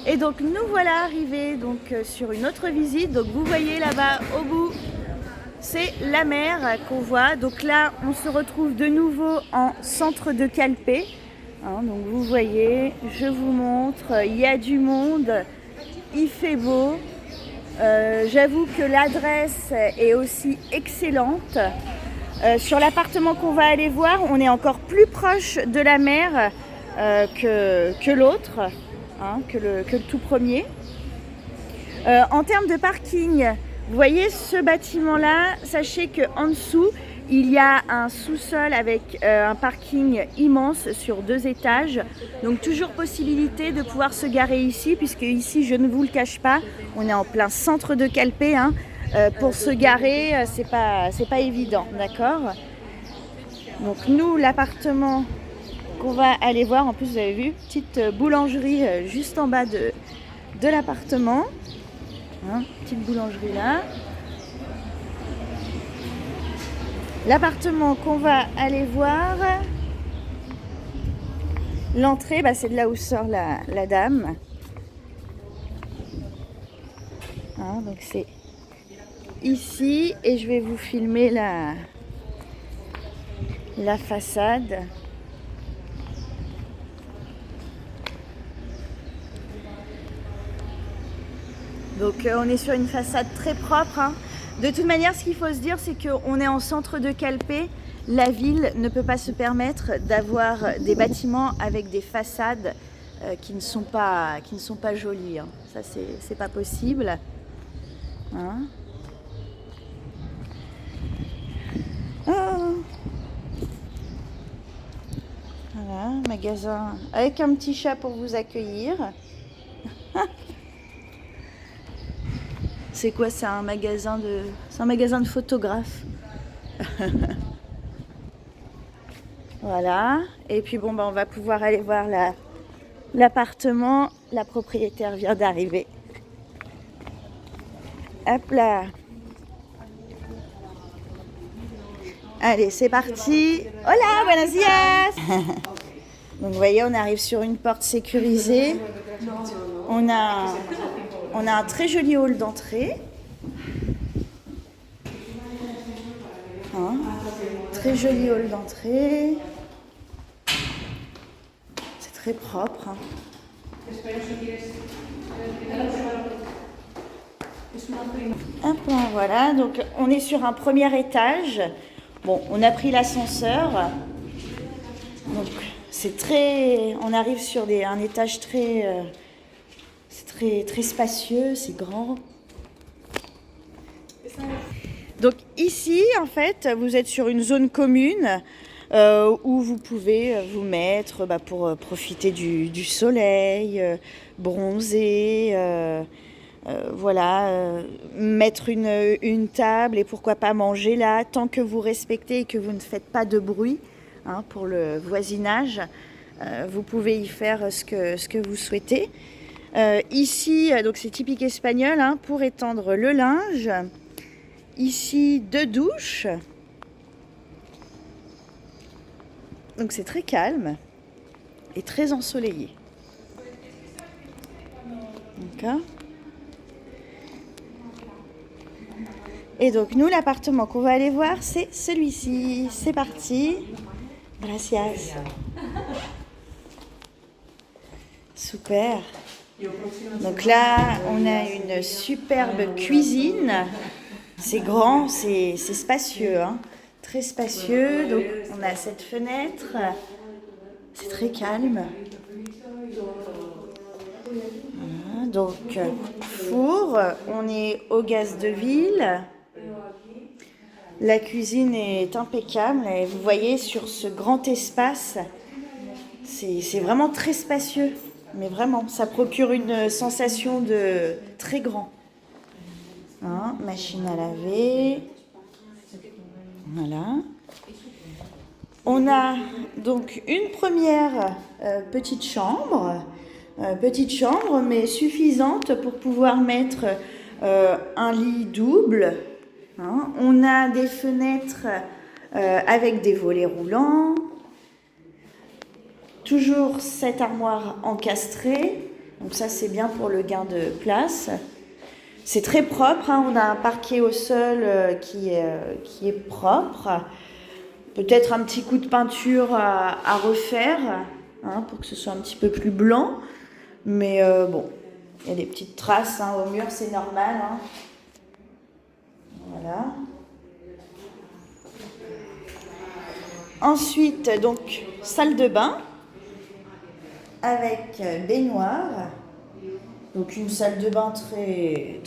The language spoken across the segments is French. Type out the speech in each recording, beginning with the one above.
Et donc nous voilà arrivés sur une autre visite. Donc vous voyez là-bas au bout, c'est la mer qu'on voit. Donc là, on se retrouve de nouveau en centre de Calpe. Donc vous voyez, je vous montre, il y a du monde, il fait beau. J'avoue que l'adresse est aussi excellente. Sur l'appartement qu'on va aller voir, on est encore plus proche de la mer que l'autre, que le tout premier. En termes de parking, vous voyez ce bâtiment-là, sachez qu'en dessous, il y a un sous-sol avec un parking immense sur 2 étages. Donc toujours possibilité de pouvoir se garer ici, puisque ici, je ne vous le cache pas, on est en plein centre de Calpe. Pour se garer, c'est pas évident, d'accord? Donc nous, l'appartement qu'on va aller voir, en plus vous avez vu, petite boulangerie juste en bas de l'appartement. Petite boulangerie là. L'appartement qu'on va aller voir, l'entrée, c'est de là où sort la dame. Donc c'est ici, et je vais vous filmer la façade. Donc on est sur une façade très propre. De toute manière, ce qu'il faut se dire, c'est qu'on est en centre de Calpe. La ville ne peut pas se permettre d'avoir des bâtiments avec des façades qui ne sont pas jolies. Ça, c'est pas possible. Voilà, magasin avec un petit chat pour vous accueillir. C'est quoi? C'est un magasin de photographes. Voilà. Et puis on va pouvoir aller voir l'appartement. La propriétaire vient d'arriver. Hop là. Allez, c'est parti. Hola, buenos días. Donc vous voyez, on arrive sur une porte sécurisée. On a un très joli hall d'entrée. Très joli hall d'entrée. C'est très propre. Voilà, donc on est sur un premier étage. On a pris l'ascenseur. Donc on arrive sur un étage c'est très spacieux, c'est grand. Donc ici, en fait, vous êtes sur une zone commune où vous pouvez vous mettre pour profiter du soleil, bronzer, mettre une table et pourquoi pas manger là, tant que vous respectez et que vous ne faites pas de bruit pour le voisinage. Vous pouvez y faire ce que vous souhaitez. Ici, donc c'est typique espagnol, pour étendre le linge. Ici, 2 douches. Donc c'est très calme et très ensoleillé. D'accord. Et donc nous, l'appartement qu'on va aller voir, c'est celui-ci. C'est parti. Gracias. Super. Donc là, on a une superbe cuisine. C'est grand, c'est spacieux, très spacieux. Donc on a cette fenêtre. C'est très calme. Voilà, donc four, on est au gaz de ville. La cuisine est impeccable et vous voyez sur ce grand espace, c'est vraiment très spacieux. Mais vraiment, ça procure une sensation de très grand. Machine à laver. Voilà. On a donc une première petite chambre. Mais suffisante pour pouvoir mettre un lit double. On a des fenêtres avec des volets roulants. Toujours cette armoire encastrée. Donc ça, c'est bien pour le gain de place. C'est très propre, hein. On a un parquet au sol qui est propre. Peut-être un petit coup de peinture à refaire, hein, pour que ce soit un petit peu plus blanc. Mais bon, il y a des petites traces, hein, au mur, c'est normal. Hein. Voilà. Ensuite, donc, salle de bain avec baignoire. Donc une salle de bain très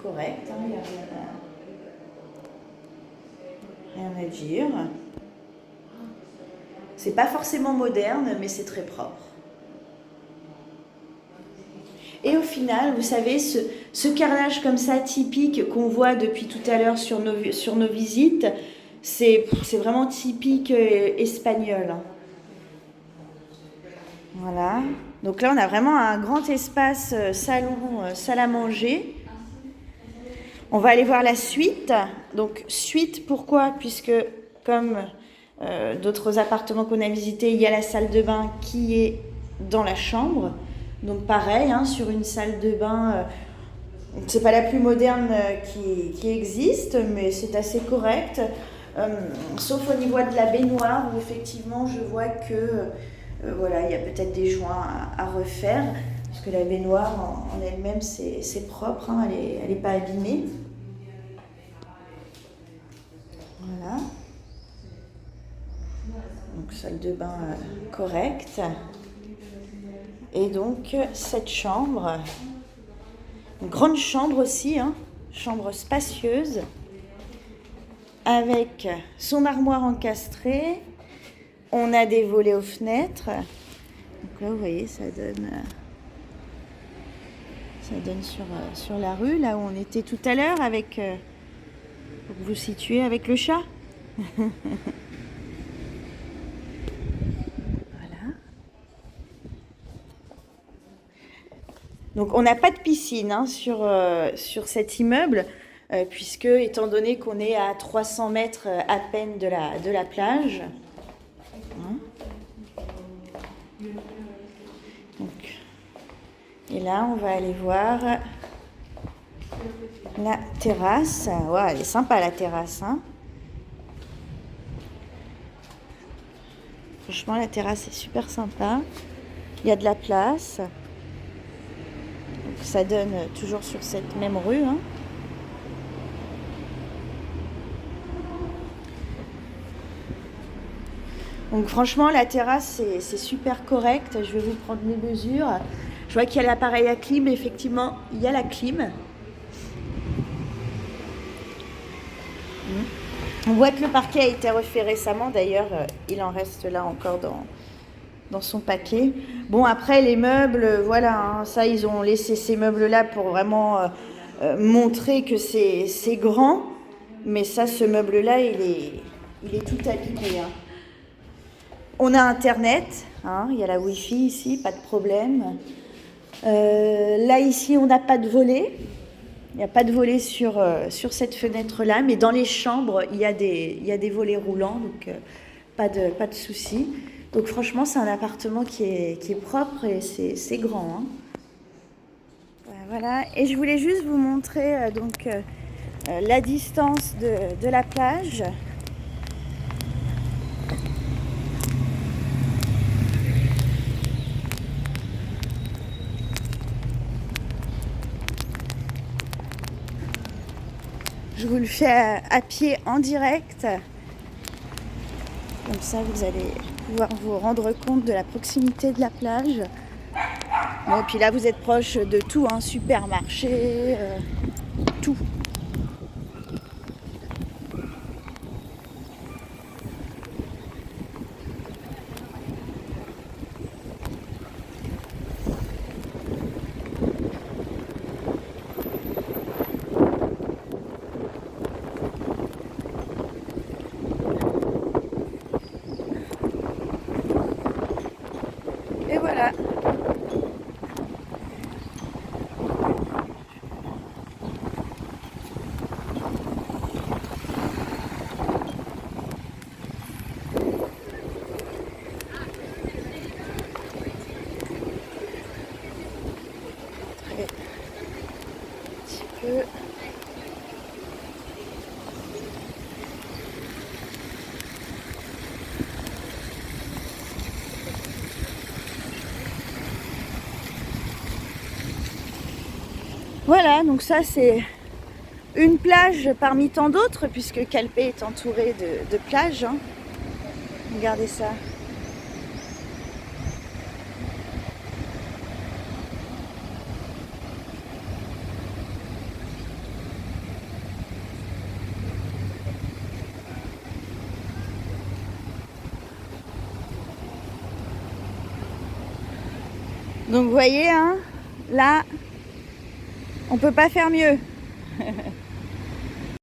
correcte, hein, il n'y a rien à dire. C'est pas forcément moderne, mais c'est très propre. Et au final, vous savez, ce carrelage comme ça typique qu'on voit depuis tout à l'heure sur nos visites, c'est vraiment typique espagnol. Hein. Voilà. Donc là, on a vraiment un grand espace salon, salle à manger. On va aller voir la suite. Donc suite, pourquoi? Puisque comme d'autres appartements qu'on a visités, il y a la salle de bain qui est dans la chambre. Donc pareil, hein, sur une salle de bain, c'est pas la plus moderne qui existe, mais c'est assez correct. Sauf au niveau de la baignoire, où effectivement je vois que voilà, il y a peut-être des joints à refaire, parce que la baignoire en elle-même c'est propre, hein, elle est pas abîmée. Voilà. Donc salle de bain correcte. Et donc cette chambre, une grande chambre aussi, hein, chambre spacieuse, avec son armoire encastrée. On a des volets aux fenêtres. Donc là, vous voyez, ça donne sur la rue, là où on était tout à l'heure, avec, pour vous situer, avec le chat. Voilà. Donc on n'a pas de piscine, hein, sur cet immeuble, puisque, étant donné qu'on est à 300 mètres à peine de la plage, donc, et là, on va aller voir la terrasse. Ouais, elle est sympa, la terrasse. Hein. Franchement, la terrasse est super sympa. Il y a de la place. Donc, ça donne toujours sur cette même rue. Hein. Donc franchement, la terrasse, c'est super correct. Je vais vous prendre les mesures. Je vois qu'il y a l'appareil à clim. Effectivement, il y a la clim. On voit que le parquet a été refait récemment. D'ailleurs, il en reste là encore dans son paquet. Bon, après, les meubles, voilà. Hein, ça, ils ont laissé ces meubles-là pour vraiment montrer que c'est grand. Mais ça, ce meuble-là, il est tout abîmé. Hein. On a Internet, hein, il y a la Wi-Fi ici, pas de problème. Là, ici, on n'a pas de volet. Il n'y a pas de volet sur cette fenêtre-là, mais dans les chambres, il y a des volets roulants, donc pas de souci. Donc franchement, c'est un appartement qui est propre et c'est grand. Hein. Voilà, et je voulais juste vous montrer la distance de la plage. Je vous le fais à pied en direct. Comme ça, vous allez pouvoir vous rendre compte de la proximité de la plage. Bon, et puis là, vous êtes proche de tout, hein, supermarché, tout. Et voilà. montrer un petit peu. Voilà, donc ça c'est une plage parmi tant d'autres, puisque Calpe est entouré de plages. Hein. Regardez ça. Donc vous voyez, hein, là, on peut pas faire mieux.